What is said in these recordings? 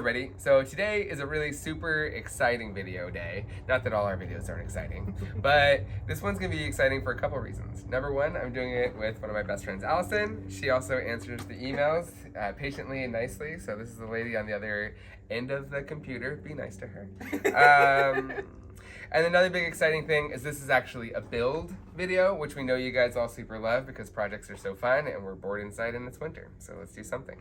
everybody. So today is a really super exciting video day. Not that all our videos aren't exciting, but this one's gonna be exciting for a couple reasons. Number one, I'm doing it with one of my best friends, Allison. She also answers the emails patiently and nicely. So this is the lady on the other end of the computer. Be nice to her. And another big exciting thing is this is actually a build video, which we know you guys all super love because projects are so fun and we're bored inside and it's winter. So let's do something.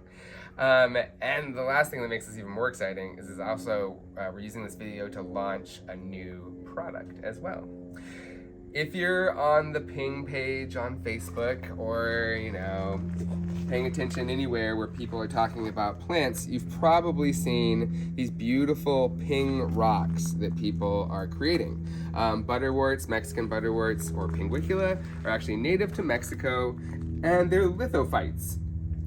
And the last thing that makes this even more exciting is also we're using this video to launch a new product as well. If you're on the Ping page on Facebook or, paying attention anywhere where people are talking about plants, you've probably seen these beautiful Ping rocks that people are creating. Butterworts, Mexican butterworts, or Pinguicula are actually native to Mexico, and they're lithophytes,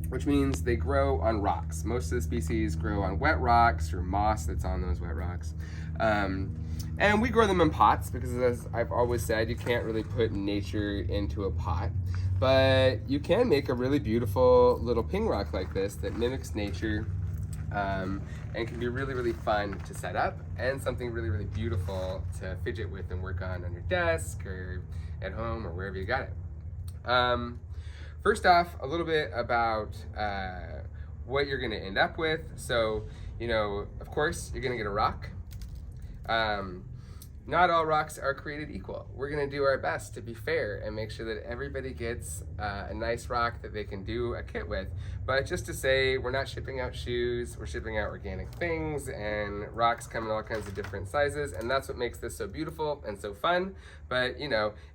which means they grow on rocks. Most of the species grow on wet rocks or moss that's on those wet rocks. And we grow them in pots because, as I've always said, you can't really put nature into a pot. But you can make a really beautiful little ping rock like this that mimics nature and can be really, really fun to set up and something really, really beautiful to fidget with and work on your desk or at home or wherever you got it. First off, a little bit about what you're gonna end up with. So, of course, you're gonna get a rock. Not all rocks are created equal. We're gonna do our best to be fair and make sure that everybody gets a nice rock that they can do a kit with. But just to say, we're not shipping out shoes, we're shipping out organic things, and rocks come in all kinds of different sizes, and that's what makes this so beautiful and so fun. But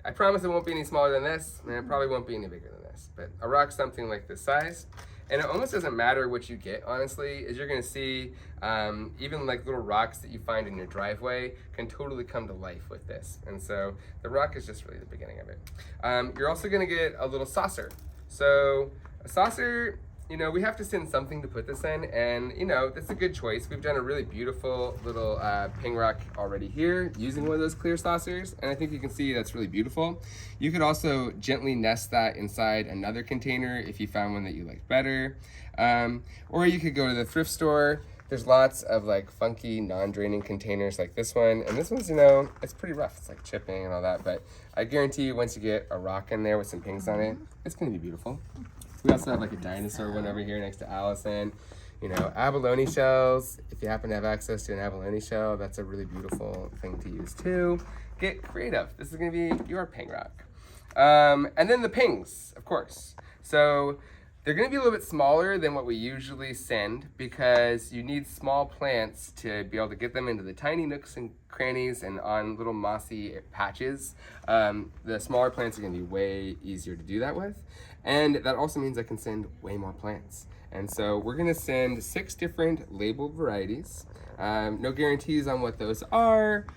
I promise it won't be any smaller than this, and it probably won't be any bigger than this. But a rock's something like this size. And it almost doesn't matter what you get, honestly, as you're gonna see, even like little rocks that you find in your driveway can totally come to life with this. And so the rock is just really the beginning of it. You're also gonna get a little saucer. So a saucer, we have to send something to put this in, and that's a good choice. We've done a really beautiful little ping rock already here using one of those clear saucers, and I think you can see that's really beautiful. You could also gently nest that inside another container if you found one that you liked better. Or you could go to the thrift store. There's lots of like funky non-draining containers like this one, and this one's, it's pretty rough. It's like chipping and all that, but I guarantee you once you get a rock in there with some pings on it, it's gonna be beautiful. We also have like a dinosaur one over here next to Allison. Abalone shells. If you happen to have access to an abalone shell, that's a really beautiful thing to use too. Get creative. This is gonna be your ping rock. And then the pings, of course. So they're gonna be a little bit smaller than what we usually send because you need small plants to be able to get them into the tiny nooks and crannies and on little mossy patches. The smaller plants are gonna be way easier to do that with. And that also means I can send way more plants. And so we're gonna send 6 different labeled varieties. No guarantees on what those are,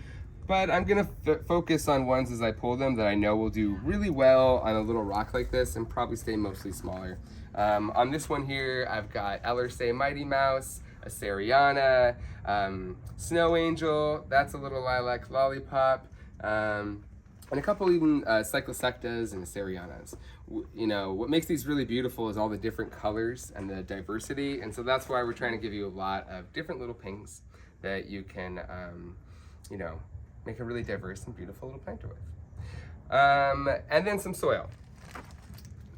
but I'm gonna focus on ones as I pull them that I know will do really well on a little rock like this and probably stay mostly smaller. On this one here, I've got Ellersay Mighty Mouse, a Seriana, Snow Angel, that's a little lilac lollipop, and a couple even cyclosectas and Serianas. What makes these really beautiful is all the different colors and the diversity, and so that's why we're trying to give you a lot of different little pings that you can, make a really diverse and beautiful little planter with. And then some soil.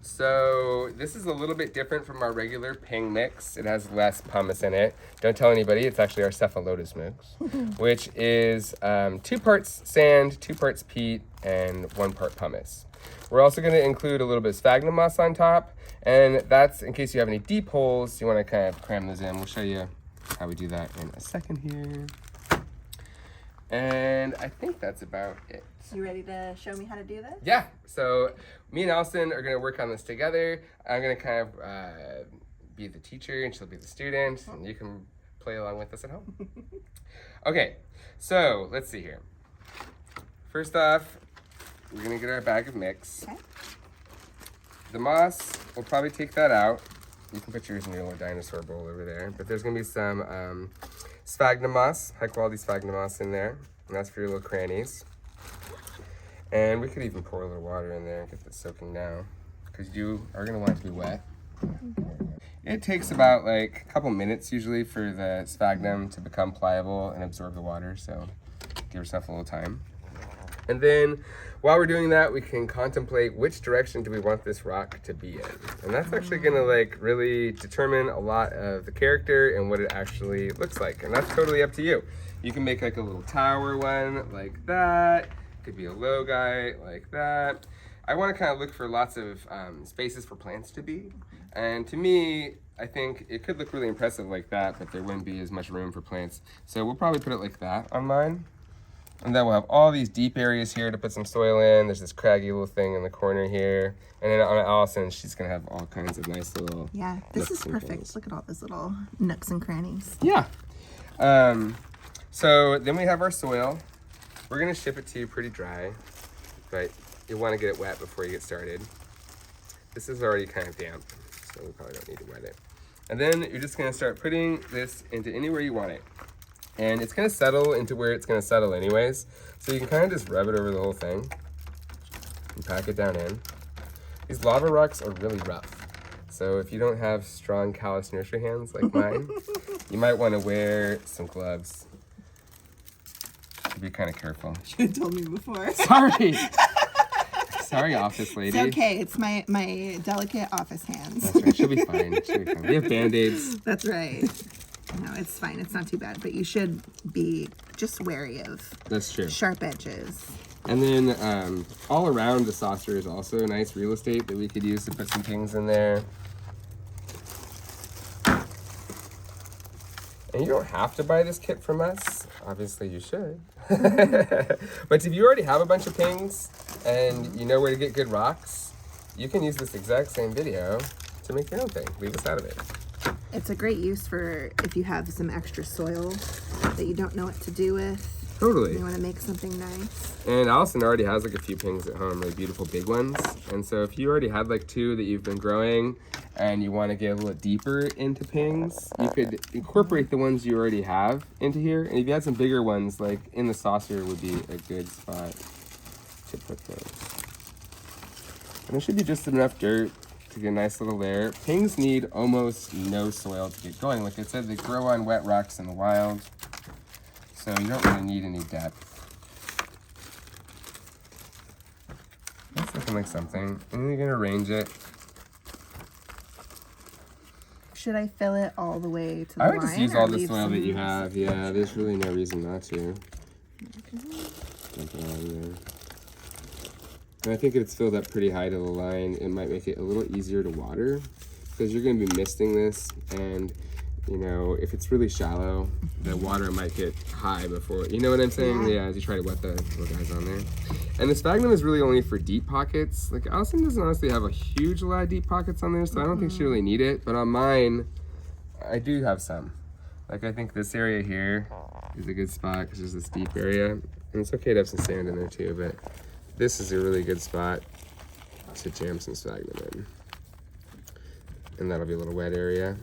So this is a little bit different from our regular ping mix. It has less pumice in it. Don't tell anybody, it's actually our cephalotus mix, which is 2 parts sand, 2 parts peat, and 1 part pumice. We're also gonna include a little bit of sphagnum moss on top, and that's in case you have any deep holes, you wanna kind of cram those in. We'll show you how we do that in a second here. And I think that's about it. You ready to show me how to do this? Yeah, so me and Allison are gonna work on this together. I'm gonna kind of be the teacher and she'll be the student, and you can play along with us at home. Okay, so let's see here. First off, we're gonna get our bag of mix. Okay. The moss, we'll probably take that out. You can put yours in your little dinosaur bowl over there, but there's gonna be some sphagnum moss, high quality sphagnum moss in there, and that's for your little crannies. And we could even pour a little water in there and get this soaking now, because you are gonna want it to be wet. It takes about like a couple minutes usually for the sphagnum to become pliable and absorb the water, so give yourself a little time. And then while we're doing that, we can contemplate which direction do we want this rock to be in. And that's actually gonna like really determine a lot of the character and what it actually looks like. And that's totally up to you. You can make like a little tower one like that. Could be a low guy like that. I wanna kind of look for lots of spaces for plants to be. And to me, I think it could look really impressive like that, but there wouldn't be as much room for plants. So we'll probably put it like that on mine. And then we'll have all these deep areas here to put some soil in. There's this craggy little thing in the corner here. And then on Allison, she's gonna have all kinds of nice little this is nooks and perfect. crannies. Look at all those little nooks and crannies. Yeah. So then we have our soil. We're gonna ship it to you pretty dry, but you wanna get it wet before you get started. This is already kind of damp, so we probably don't need to wet it. And then you're just gonna start putting this into anywhere you want it. And it's gonna settle into where it's gonna settle anyways. So you can kind of just rub it over the whole thing and pack it down in. These lava rocks are really rough. So if you don't have strong callous nursery hands like mine, you might wanna wear some gloves. Be kind of careful. You should have told me before. Sorry. Sorry, office lady. It's okay. It's my delicate office hands. That's right. She'll be fine. She'll be fine. We have Band-Aids. That's right. No, it's fine. It's not too bad. But you should be just wary of That's true. sharp edges. And then all around the saucer is also a nice real estate that we could use to put some things in there. And you don't have to buy this kit from us. Obviously you should. But if you already have a bunch of pings and you know where to get good rocks, you can use this exact same video to make your own thing. Leave us out of it. It's a great use for if you have some extra soil that you don't know what to do with. Totally. You want to make something nice. And Allison already has like a few pings at home, really beautiful big ones. And so if you already had like 2 that you've been growing and you want to get a little deeper into pings, you could incorporate the ones you already have into here. And if you had some bigger ones, like in the saucer would be a good spot to put those. And there should be just enough dirt to get a nice little layer. Pings need almost no soil to get going. Like I said, they grow on wet rocks in the wild. So you don't really need any depth. That's looking like something. And then you're gonna arrange it. Should I fill it all the way to the I line? would just use or all the leave soil that some- you have. Yeah, there's really no reason not to. Dump it all in there. And I think if it's filled up pretty high to the line, it might make it a little easier to water because you're gonna be misting this, and you know, if it's really shallow, the water might get high before, you know what I'm saying? Yeah, as you try to wet the little guys on there. And the sphagnum is really only for deep pockets. Like Allison doesn't honestly have a huge lot of deep pockets on there, so I don't think she really need it. But on mine, I do have some. Like I think this area here is a good spot because there's this deep area. And it's okay to have some sand in there too, but this is a really good spot to jam some sphagnum in. And that'll be a little wet area.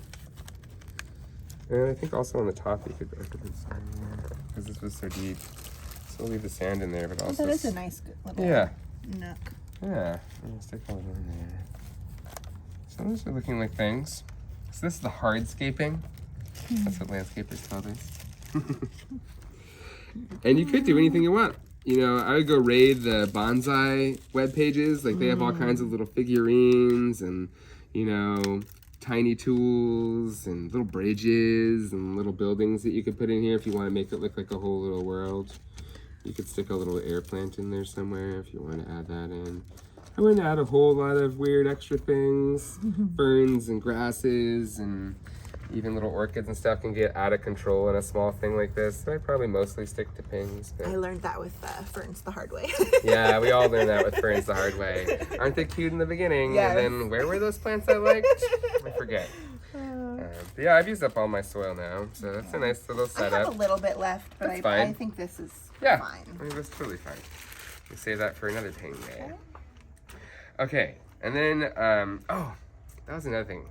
And I think also on the top you could put some sand in there because this was so deep. So we'll leave the sand in there, but also That is a nice little yeah, nook. yeah. I'm gonna stick a little in there. So those are looking like things. So this is the hardscaping. That's what landscapers call this. And you could do anything you want. You know, I would go raid the bonsai web pages. Like they have all kinds of little figurines and, you know, tiny tools and little bridges and little buildings that you could put in here if you want to make it look like a whole little world. You could stick a little air plant in there somewhere if you want to add that in. I wouldn't add a whole lot of weird extra things. Ferns and grasses and even little orchids and stuff can get out of control in a small thing like this. So I'd probably mostly stick to pings. But I learned that with ferns the hard way. yeah, we all learned that with ferns the hard way. Aren't they cute in the beginning? Yes. And then where were those plants I liked? I forget. But yeah, I've used up all my soil now, so that's a nice little I have setup. a little bit left, but That's I fine. think this is Yeah, fine. I mean, that's totally fine. We'll save that for another ping day. Okay, and then, oh, that was another thing.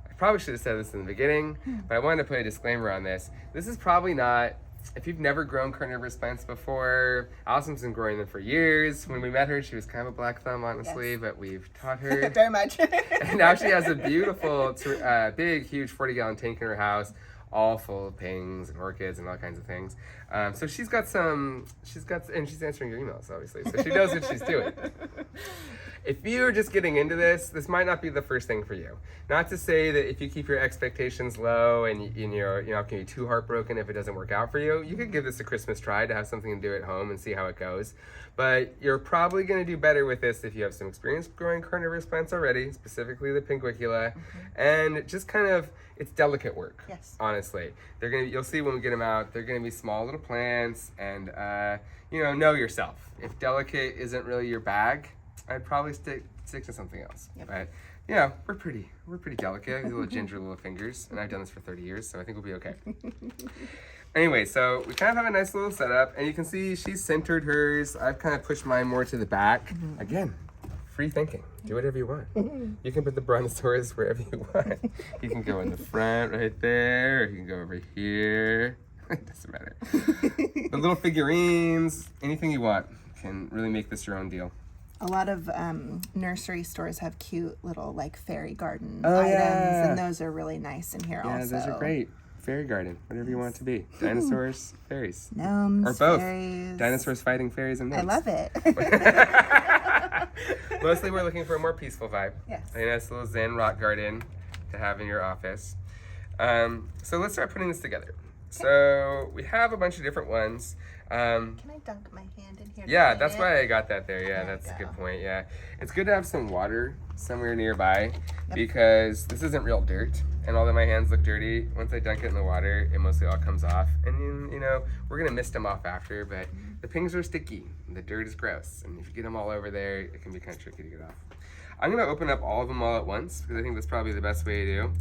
I probably should have said this in the beginning, but I wanted to put a disclaimer on this. This is probably not if you've never grown carnivorous plants before, Allison's been growing them for years. When we met her, she was kind of a black thumb, honestly, but we've taught her. Very much. And now she has a beautiful, big, huge 40-gallon tank in her house, all full of pings and orchids and all kinds of things. So and she's answering your emails, obviously, so she knows what she's doing. If you're just getting into this might not be the first thing for you. Not to say that if you keep your expectations low and you're not going to be too heartbroken if it doesn't work out for you, you could give this a Christmas try to have something to do at home and see how it goes. But you're probably going to do better with this if you have some experience growing carnivorous plants already, specifically the Pinguicula, and just kind of, it's delicate work. Yes. Honestly, you'll see when we get them out, they're going to be small little plants, and know yourself. If delicate isn't really your bag, I'd probably stick to something else. Yep. But yeah, we're pretty delicate. Little ginger little fingers, and I've done this for 30 years, so I think we'll be okay. Anyway, so we kind of have a nice little setup, and you can see she's centered hers. I've kind of pushed mine more to the back. Again, free thinking. Do whatever you want. You can put the brontosaurus wherever you want. You can go in the front right there, or you can go over here. It doesn't matter. The little figurines, anything you want, can really make this your own deal. A lot of nursery stores have cute little like fairy garden Oh, items, yeah. and those are really nice in here Yeah, also. those are great. Fairy garden, whatever you want it to be. Dinosaurs, fairies. Gnomes, Or both. fairies. Dinosaurs fighting fairies and I gnomes. love it. Mostly we're looking for a more peaceful vibe. Yes. A nice little zen rock garden to have in your office. So let's start putting this together. So we have a bunch of different ones. Can I dunk my hand in here? Yeah, that's why I got that there. Yeah, There that's you a good go. point. Yeah, it's good to have some water somewhere nearby because this isn't real dirt. And although my hands look dirty, once I dunk it in the water, it mostly all comes off. And we're gonna mist them off after, but the pings are sticky. And the dirt is gross, and if you get them all over there, it can be kind of tricky to get off. I'm gonna open up all of them all at once because I think that's probably the best way to do.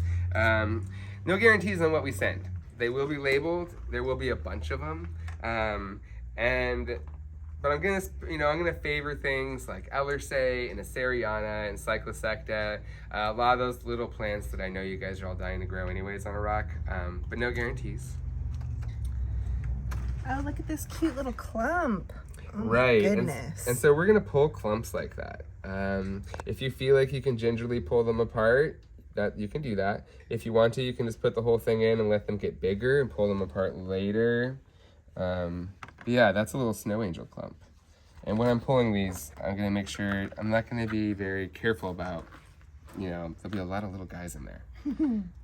No guarantees on what we send. They will be labeled. There will be a bunch of them. But I'm gonna favor things like Ellersay and Aseriana and Cyclosecta, a lot of those little plants that I know you guys are all dying to grow anyways on a rock, but no guarantees. Oh, look at this cute little clump. Oh, my Right, goodness. and so we're gonna pull clumps like that. If you feel like you can gingerly pull them apart, that you can do that. If you want to, you can just put the whole thing in and let them get bigger and pull them apart later. But yeah, that's a little snow angel clump. And when I'm pulling these, I'm gonna make sure, I'm not gonna be very careful about, there'll be a lot of little guys in there.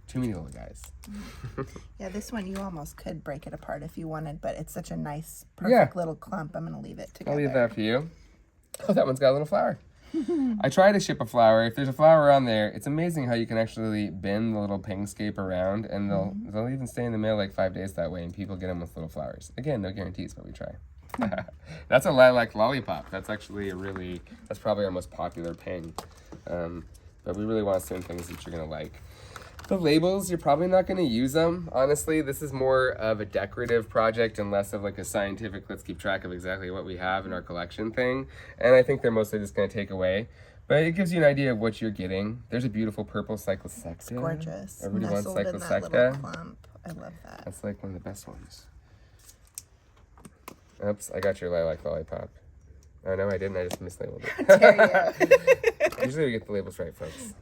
Too many little guys. Yeah, this one you almost could break it apart if you wanted, but it's such a nice, perfect Yeah. little clump. I'm gonna leave it together. I'll leave that for you. Oh, that one's got a little flower. I try to ship a flower. If there's a flower on there, it's amazing how you can actually bend the little pingscape around, and they'll even stay in the mail like 5 days that way, and people get them with little flowers. Again, no guarantees, but we try. That's a lilac lollipop. That's actually that's probably our most popular ping. But we really want certain things that you're gonna like. The labels, you're probably not going to use them. Honestly, this is more of a decorative project and less of like a scientific, let's keep track of exactly what we have in our collection thing. And I think they're mostly just going to take away. But it gives you an idea of what you're getting. There's a beautiful purple Cyclosecta. It's gorgeous. Everybody wants Nestled in that little Cyclosecta. clump. I love that. That's like one of the best ones. Oops, I got your lilac lollipop. Oh no, I didn't. I just mislabeled it. Dare you. Usually we get the labels right, folks.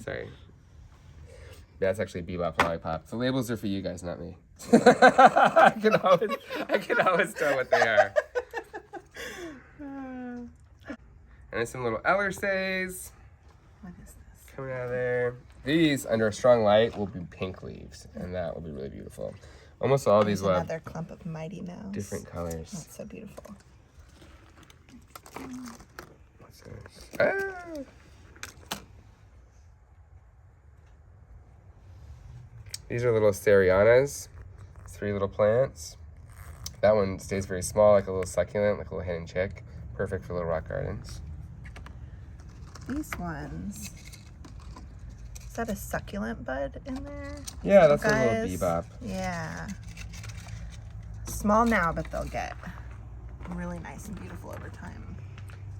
Sorry. That's actually Bebop lollipop. The labels are for you guys, not me. I can always tell what they are. And there's some little Ellersays What is this? coming out of there. These, under a strong light, will be pink leaves, and that will be really beautiful. Almost all of these There's will have another clump of Mighty Mouse. different colors. That's so beautiful. What's this? Ah! These are little Asterianas, 3 little plants. That one stays very small, like a little succulent, like a little hen and chick. Perfect for little rock gardens. These ones. Is that a succulent bud in there? Yeah, that's Guys? a little bebop. Yeah. Small now, but they'll get really nice and beautiful over time.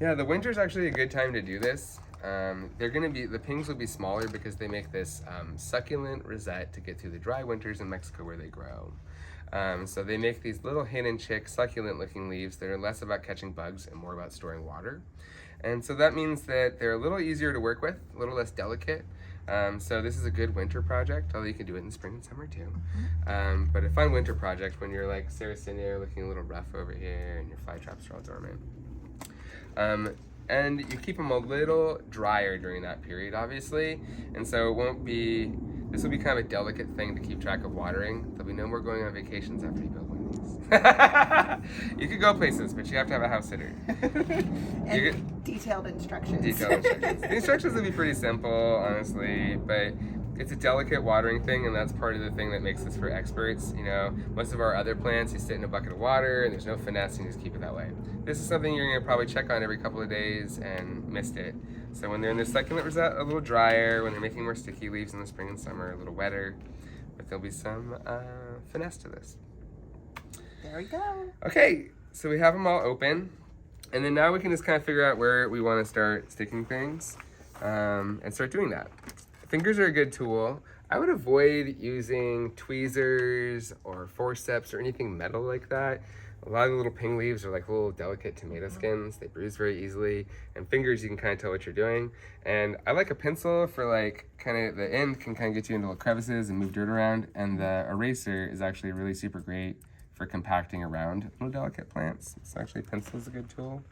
Yeah, the winter's actually a good time to do this. The pings will be smaller because they make this succulent rosette to get through the dry winters in Mexico where they grow. So they make these little hidden chick, succulent looking leaves that are less about catching bugs and more about storing water. And so that means that they're a little easier to work with, a little less delicate. So this is a good winter project, although you can do it in the spring and summer too. But a fun winter project when you're like Sarracenia looking a little rough over here and your fly traps are all dormant. And you keep them a little drier during that period, obviously. And so this will be kind of a delicate thing to keep track of watering. There'll be no more going on vacations after you build one of these. You could go places, but you have to have a house sitter. And detailed instructions. The instructions will be pretty simple, honestly, but it's a delicate watering thing, and that's part of the thing that makes this for experts. You know, most of our other plants, you sit in a bucket of water, and there's no finesse, and you just keep it that way. This is something you're gonna probably check on every couple of days and missed it. So when they're in their succulent rosette, a little drier, when they're making more sticky leaves in the spring and summer, a little wetter, but there'll be some finesse to this. There we go. Okay, so we have them all open, and then now we can just kind of figure out where we want to start sticking things and start doing that. Fingers are a good tool. I would avoid using tweezers or forceps or anything metal like that. A lot of the little ping leaves are like little delicate tomato skins. They bruise very easily. And fingers, you can kind of tell what you're doing. And I like a pencil for like kind of the end can kind of get you into little crevices and move dirt around. And the eraser is actually really super great for compacting around little delicate plants. So actually a pencil is a good tool.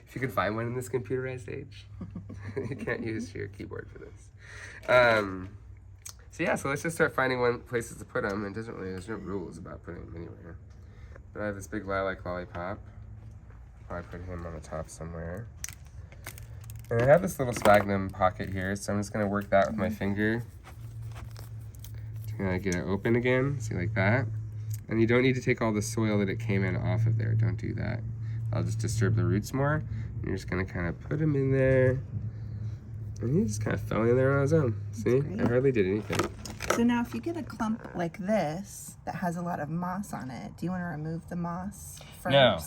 If you could find one in this computerized age. You can't use your keyboard for this. So let's just start finding places to put them. And there's no rules about putting them anywhere. But I have this big lilac lollipop. I'll probably put him on the top somewhere. And I have this little sphagnum pocket here, so I'm just gonna work that with my finger. To get it open again, see, like that. And you don't need to take all the soil that it came in off of there. Don't do that. I'll just disturb the roots more. And you're just gonna kind of put him in there. And he just kind of fell in there on his own. See, I hardly did anything. So now if you get a clump like this that has a lot of moss on it, do you want to remove the moss first? No.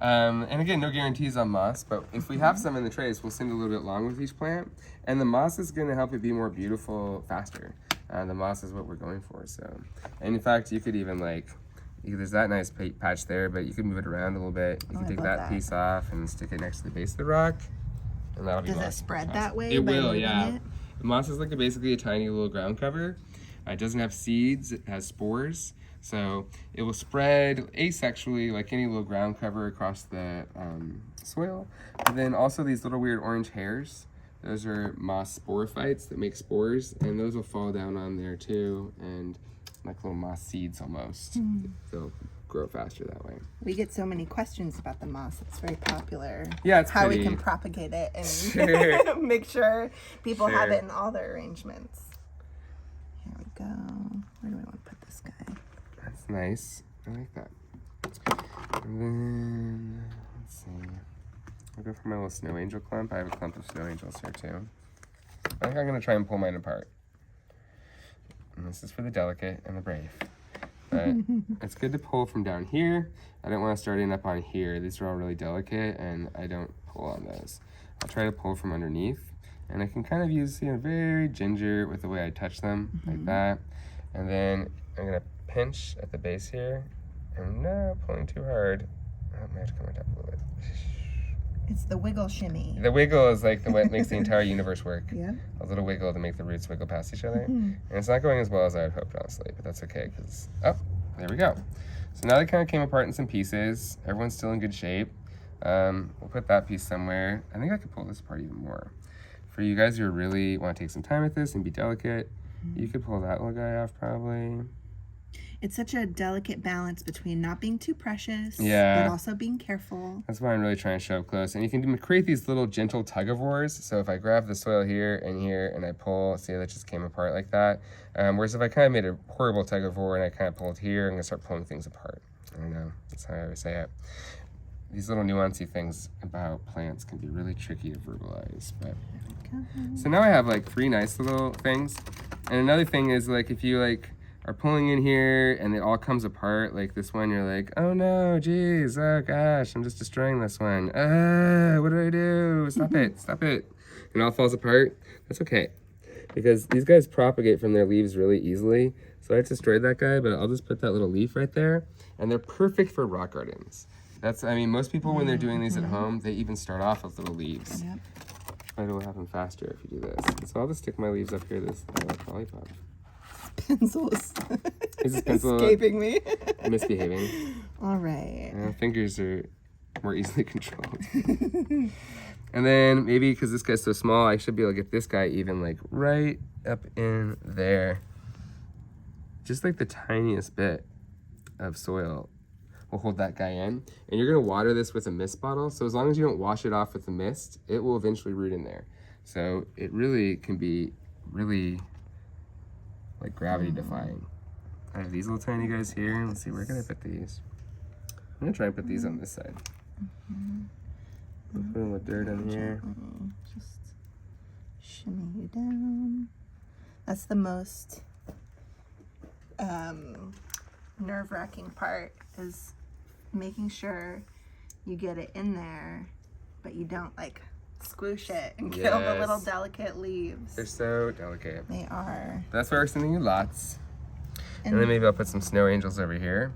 And again, no guarantees on moss, but if we have some in the trays, we'll send a little bit long with each plant. And the moss is gonna help it be more beautiful faster. The moss is what we're going for, so. And in fact, you could even there's that nice patch there, but you could move it around a little bit. You can take that piece off and stick it next to the base of the rock. And that'll be Does it spread that way? It will, yeah. The moss is basically a tiny little ground cover. It doesn't have seeds, it has spores. So it will spread asexually like any little ground cover across the soil. And then also these little weird orange hairs. Those are moss sporophytes that make spores, and those will fall down on there too, and like little moss seeds almost. They'll grow faster that way. We get so many questions about the moss. It's very popular. Yeah, it's how pretty. We can propagate it and make sure people have it in all their arrangements. Here we go. Where do we want to put this guy? That's nice. I like that. And then, let's see. I'll go for my little snow angel clump. I have a clump of snow angels here too. I think I'm going to try and pull mine apart. And this is for the delicate and the brave. But it's good to pull from down here. I don't want to start in up on here. These are all really delicate and I don't pull on those. I'll try to pull from underneath. And I can kind of use, very ginger with the way I touch them, like that. And then I'm going to pinch at the base here. And no, pulling too hard. I might have to come up a little bit. It's the wiggle shimmy. The wiggle is like what makes the entire universe work. Yeah. A little wiggle to make the roots wiggle past each other. And it's not going as well as I had hoped, honestly, but that's okay, because, there we go. So now they kind of came apart in some pieces. Everyone's still in good shape. We'll put that piece somewhere. I think I could pull this apart even more. For you guys who really want to take some time with this and be delicate, you could pull that little guy off probably. It's such a delicate balance between not being too precious, yeah, but also being careful. That's why I'm really trying to show up close. And you can create these little gentle tug of wars. So if I grab the soil here and I pull, see, that just came apart like that. Whereas if I kind of made a horrible tug of war and I kind of pulled here, I'm gonna start pulling things apart. I don't know, that's how I always say it. These little nuancy things about plants can be really tricky to verbalize. But so now I have 3 nice little things. And another thing is if you are pulling in here and it all comes apart, like this one, you're like, oh no, geez, oh gosh, I'm just destroying this one. What did I do? Stop it, stop it. And it all falls apart. That's okay, because these guys propagate from their leaves really easily. So I destroyed that guy, but I'll just put that little leaf right there. And they're perfect for rock gardens. I mean, most people when they're doing these at home, they even start off with little leaves. Yep. But it'll happen faster if you do this. So I'll just stick my leaves up here, this lollipop. Pencils. Is this pencil escaping me? misbehaving? All right. Fingers are more easily controlled. And then maybe because this guy's so small, I should be able to get this guy even like right up in there. Just like the tiniest bit of soil will hold that guy in. And you're gonna water this with a mist bottle. So as long as you don't wash it off with the mist, it will eventually root in there. So it really can be really like gravity defying. I have these little tiny guys here. Let's see, where can I put these? I'm gonna try and put these on this side. Put a little dirt on here. Just shimmy you down. That's the most nerve-wracking part, is making sure you get it in there, but you don't like squish it and kill the little delicate leaves. They're so delicate. They are. That's why we're sending you lots. And then maybe I'll put some snow angels over here.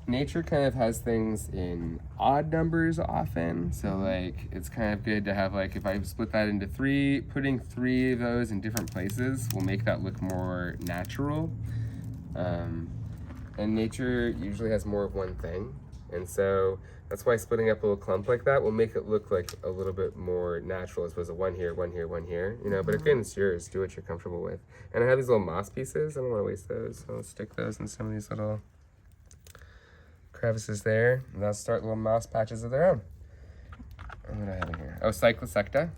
Nature kind of has things in odd numbers often. So like it's kind of good to have, like, if I split that into 3, putting 3 of those in different places will make that look more natural. And nature usually has more of one thing. And so that's why splitting up a little clump like that will make it look like a little bit more natural as opposed to one here, one here, one here, you know, but again, it's yours. Do what you're comfortable with. And I have these little moss pieces. I don't want to waste those. So I'll stick those in some of these little crevices there. And they'll start little moss patches of their own. What do I have in here? Oh, Cyclosecta.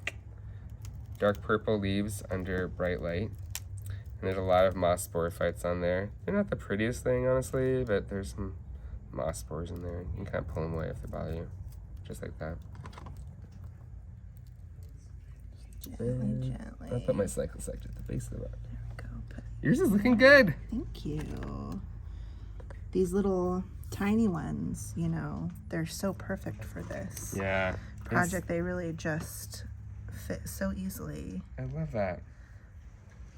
Dark purple leaves under bright light. And there's a lot of moss sporophytes on there. They're not the prettiest thing, honestly, but there's some moss spores in there. You can kind of pull them away if they bother you. Just like that. Gently, gently. I'll put my Cyclosecta at the base of the rock. There we go. Yours is looking good. Thank you. These little tiny ones, you know, they're so perfect for this project. They really just fit so easily. I love that.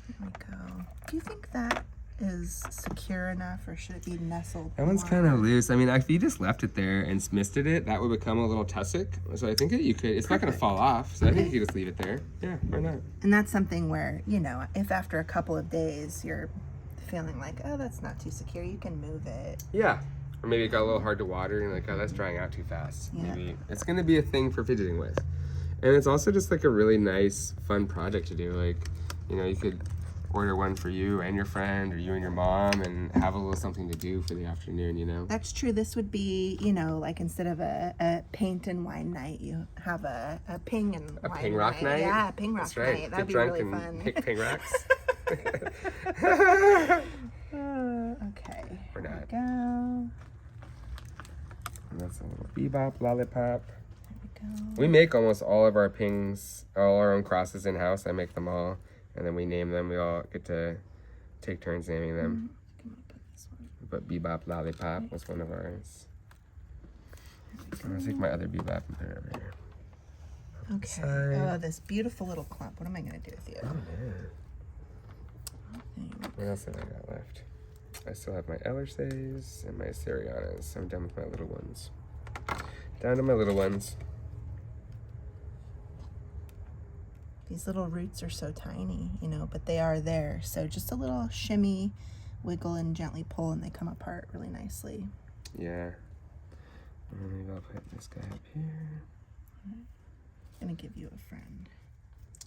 There we go. Do you think that is secure enough, or should it be nestled? That one's kind of loose. I mean, if you just left it there and misted it, that would become a little tussock. So I think that you could, it's not going to fall off. So I think you could just leave it there. Yeah, why not? And that's something where, you know, if after a couple of days you're feeling like, oh, that's not too secure, you can move it. Yeah. Or maybe it got a little hard to water and like, oh, that's drying out too fast. Yeah. Maybe it's going to be a thing for fidgeting with. And it's also just like a really nice, fun project to do. Like, you know, you could order one for you and your friend, or you and your mom, and have a little something to do for the afternoon, you know? That's true. This would be, you know, like instead of a paint and wine night, you have a ping and wine ping rock night? Yeah, a ping rock That's right. night. That'd Get be drunk really and fun. pick ping rocks. Okay. Or There not. we go. And that's a little bebop lollipop. There we go. We make almost all of our pings, all our own crosses in-house. I make them all, and then we name them. We all get to take turns naming them. I'm gonna put this one. But bebop lollipop was one of ours. I'm gonna take my other bebop and put it over here. Okay. Side. Oh, this beautiful little clump. What am I gonna do with you? Oh, yeah. What else have I got left? I still have my Ellersays and my Assyrianas. I'm done with my little ones. Down to my little ones. These little roots are so tiny, you know, but they are there. So just a little shimmy, wiggle, and gently pull, and they come apart really nicely. Yeah. And maybe I'll put this guy up here. I'm gonna give you a friend.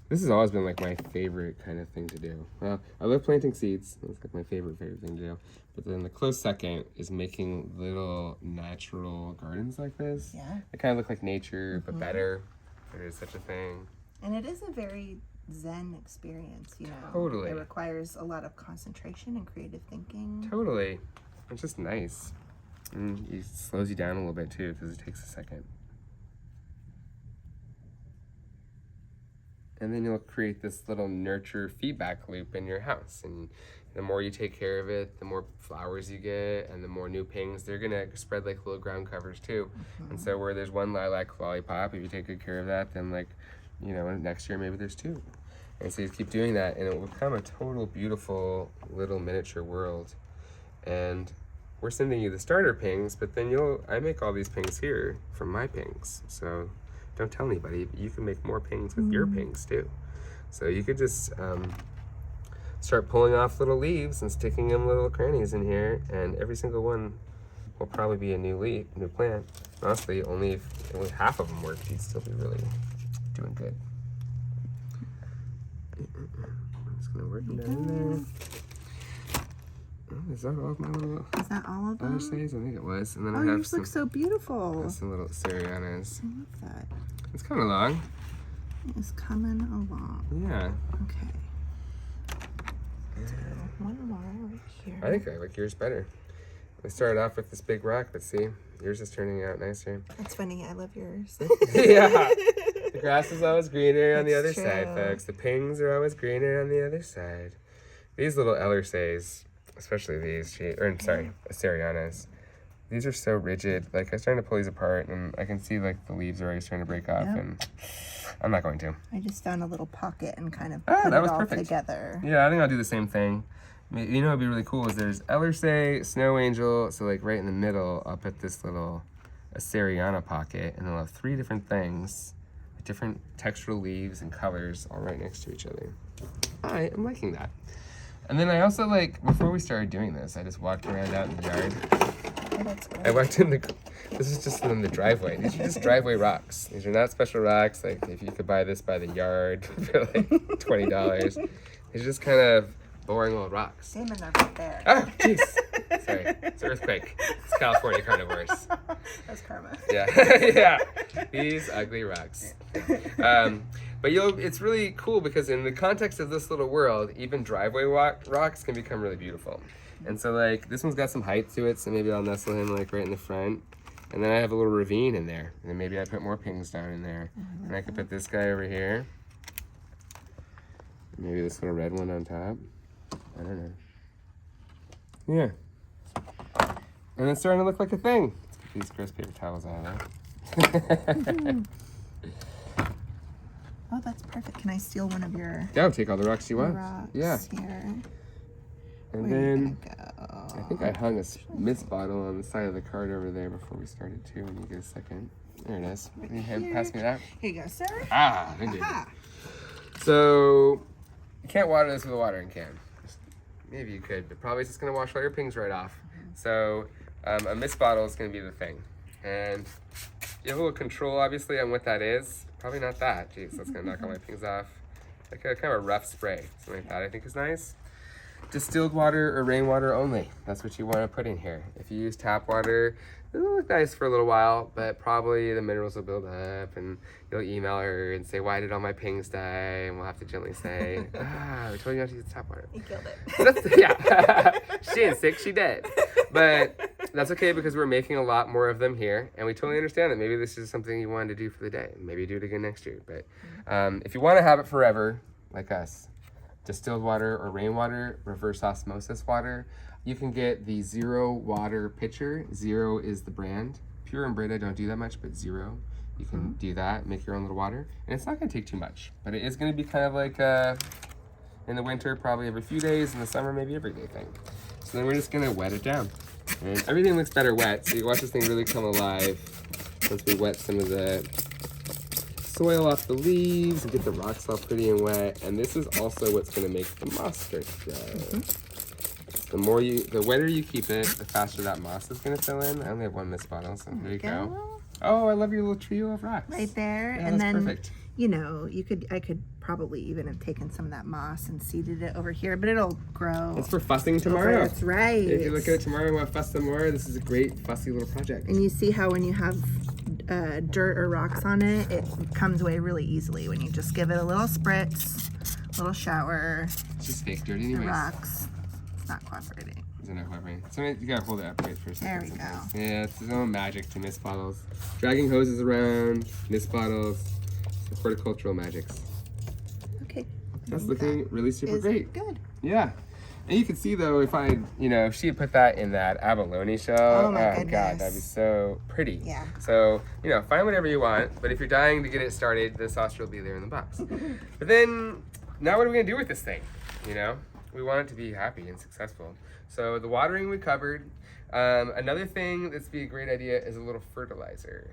This has always been like my favorite kind of thing to do. Well, I love planting seeds. That's like my favorite thing to do. But then the close second is making little natural gardens like this. Yeah. They kind of look like nature, but better. If there is such a thing. And it is a very zen experience, you know. Totally. It requires a lot of concentration and creative thinking. Totally. It's just nice. And it slows you down a little bit too, because it takes a second. And then you'll create this little nurture feedback loop in your house. And the more you take care of it, the more flowers you get, and the more new pings. They're gonna spread like little ground covers too. And so where there's one lilac lollipop, if you take good care of that, then like, you know, next year maybe there's 2. And so you keep doing that, and it will become a total beautiful little miniature world. And we're sending you the starter pings, but then I make all these pings here from my pings. So don't tell anybody, but you can make more pings with your pings too. So you could just start pulling off little leaves and sticking them little crannies in here, and every single one will probably be a new plant. Honestly, only half of them work, you'd still be really doing good. I'm just gonna work them down in there. Oh, is that all of my little? Is that all of them? Other size? I think it was. And then I have yours look so beautiful. some little Serianas. I love that. It's coming along. It's coming along. Yeah. Okay. Let's go one more right here. I think I like yours better. We started off with this big rock, but see, yours is turning out nicer. That's funny. I love yours. Yeah. The grass is always greener on the other That's side, true. folks. The pings are always greener on the other side. These little Ellersays, especially these, Serianas, these are so rigid. Like, I was trying to pull these apart, and I can see, like, the leaves are already starting to break off, and I'm not going to. I just found a little pocket and kind of that put it was all perfect. together. Yeah, I think I'll do the same thing. You know what would be really cool is there's Ellersay, Snow Angel, so, like, right in the middle, I'll put this little Seriana pocket, and they'll have 3 different things, with different textural leaves and colors all right next to each other. I am liking that. And then I also, like, before we started doing this, I just walked around out in the yard. Oh, that's great. I walked in this is just in the driveway. These are just driveway rocks. These are not special rocks. Like, if you could buy this by the yard for, like, $20. These are just kind of boring old rocks. Damon, they're right there. Oh, jeez. Sorry. It's an earthquake. It's California carnivores. That's karma. Yeah. Yeah. These ugly rocks. But it's really cool because in the context of this little world, even driveway rocks can become really beautiful. And so, like, this one's got some height to it, so maybe I'll nestle him, like, right in the front. And then I have a little ravine in there. And then maybe I put more pings down in there. And I could put this guy over here. Maybe this little red one on top. I don't know. Yeah. And it's starting to look like a thing. Let's get these gross paper towels out of there. Oh, that's perfect. Can I steal one of your Yeah, I'll take all the rocks you want. rocks Yeah. here? And Where are you then gonna go? I think I hung a mist bottle on the side of the cart over there before we started too. When you get a second. There it is. Can you pass me that? Here you go, sir. Ah, thank you. Aha. So you can't water this with a watering can. Maybe you could, but probably it's just gonna wash all your pings right off. So a mist bottle is gonna be the thing. And you have a little control obviously on what that is. Probably not that. Jeez, that's gonna knock all my pings off. Like a kind of a rough spray. Something like that I think is nice. Distilled water or rainwater only. That's what you want to put in here. If you use tap water, it'll look nice for a little while, but probably the minerals will build up and you'll email her and say, why did all my pings die? And we'll have to gently say, we told you not to use tap water. You killed it. Yeah. She ain't sick, she dead. But that's okay because we're making a lot more of them here, and we totally understand that maybe this is something you wanted to do for the day. Maybe do it again next year. But if you want to have it forever, like us, distilled water or rainwater, reverse osmosis water, you can get the Zero water pitcher. Zero is the brand. Pure and Brita don't do that much, but Zero, you can do that, make your own little water. And it's not going to take too much, but it is going to be kind of like in the winter, probably every few days, in the summer, maybe every day thing. So then we're just going to wet it down. And everything looks better wet, so you watch this thing really come alive once we wet some of the soil off the leaves and get the rocks all pretty and wet. And this is also what's going to make the moss start to grow. The wetter you keep it, the faster that moss is going to fill in. I only have one mist bottle, so here you go. Oh, I love your little trio of rocks. Right there. Yeah, and that's then, perfect. you know, I could probably even have taken some of that moss and seeded it over here, but it'll grow. It's for fussing tomorrow. That's right. If you look at it tomorrow and want to fuss some more, this is a great fussy little project. And you see how when you have dirt or rocks on it, it comes away really easily when you just give it a little spritz, little shower. It's just fake dirt The anyways. rocks. It's not cooperating. Is it not cooperating? So you gotta hold it up right for a second. There we sometimes. go. Yeah, it's its own magic to mist bottles. Dragging hoses around, mist bottles, horticultural magics. Okay. That's looking really super great. Good. Yeah. And you can see though, if she had put that in that abalone shell, Oh my goodness. God, that'd be so pretty. Yeah. So, find whatever you want, but if you're dying to get it started, the saucer will be there in the box. But then, now what are we gonna do with this thing? You know, we want it to be happy and successful. So the watering we covered. Another thing that's be a great idea is a little fertilizer.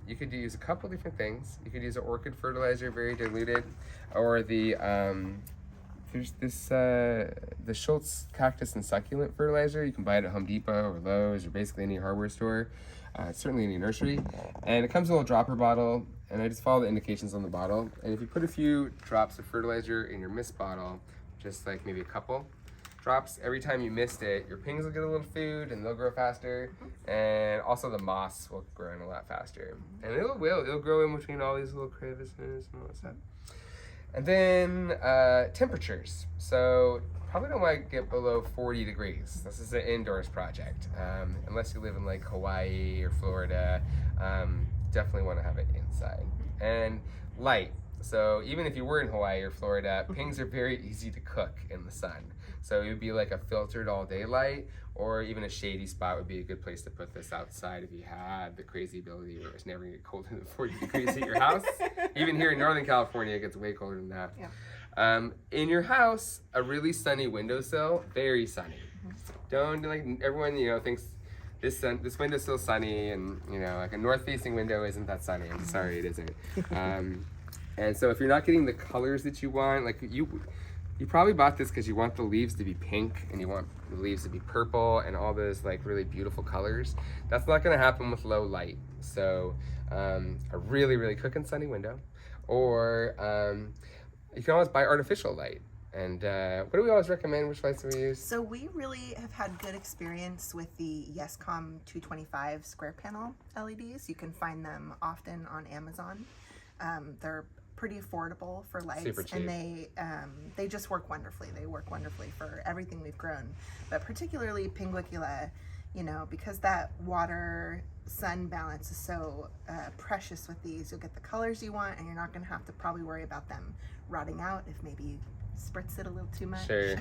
You could use a couple different things. You could use an orchid fertilizer, very diluted, or the there's this the Schultz cactus and succulent fertilizer. You can buy it at Home Depot or Lowe's or basically any hardware store. Certainly any nursery. And it comes in a little dropper bottle, and I just follow the indications on the bottle. And if you put a few drops of fertilizer in your mist bottle, just like maybe a couple drops, every time you mist it, your pings will get a little food and they'll grow faster. And also the moss will grow in a lot faster. And it'll grow in between all these little crevices and all that stuff. And then temperatures. So probably don't want to get below 40 degrees. This is an indoors project. Unless you live in like Hawaii or Florida, definitely want to have it inside. And light. So even if you were in Hawaii or Florida, pings are very easy to cook in the sun. So it would be like a filtered all day light, or even a shady spot would be a good place to put this outside if you had the crazy ability where it's never gonna get colder than 40 degrees at your house. Even here in Northern California, it gets way colder than that. Yeah. In your house, a really sunny windowsill, very sunny. Don't, like, everyone, you know, thinks this windowsill's sunny, and, you know, like a north-facing window isn't that sunny. I'm sorry, it isn't. And so if you're not getting the colors that you want, like you probably bought this because you want the leaves to be pink and you want the leaves to be purple and all those like really beautiful colors. That's not going to happen with low light. So a really, really cooking sunny window, or you can always buy artificial light. And what do we always recommend? Which lights do we use? So we really have had good experience with the Yescom 225 square panel LEDs. You can find them often on Amazon. They're pretty affordable for lights. Super cheap. And they just work wonderfully. They work wonderfully for everything we've grown, but particularly Pinguicula, you know, because that water sun balance is so precious with these. You'll get the colors you want, and you're not going to have to probably worry about them rotting out if maybe you spritz it a little too much. Sure.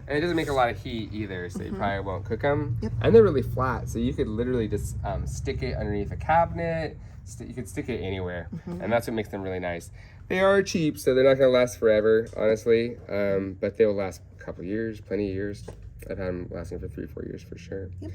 And it doesn't make a lot of heat either, so you probably won't cook them. Yep. And they're really flat, so you could literally just stick it underneath a cabinet. You could stick it anywhere, and that's what makes them really nice. They are cheap, so they're not going to last forever, honestly, but they will last a couple years, plenty of years. I've had them lasting for 3-4 years for sure. Yep.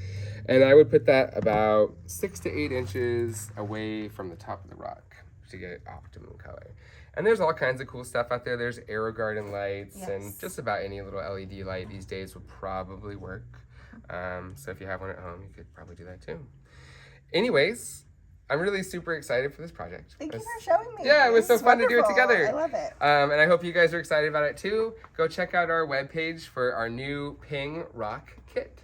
And I would put that about 6 to 8 inches away from the top of the rock to get optimum color. And there's all kinds of cool stuff out there. There's AeroGarden lights, and just about any little LED light these days would probably work. So if you have one at home, you could probably do that too. Anyways, I'm really super excited for this project. Thank you for showing me. Yeah, it was so fun to do it together. I love it. And I hope you guys are excited about it too. Go check out our webpage for our new Ping Rock kit.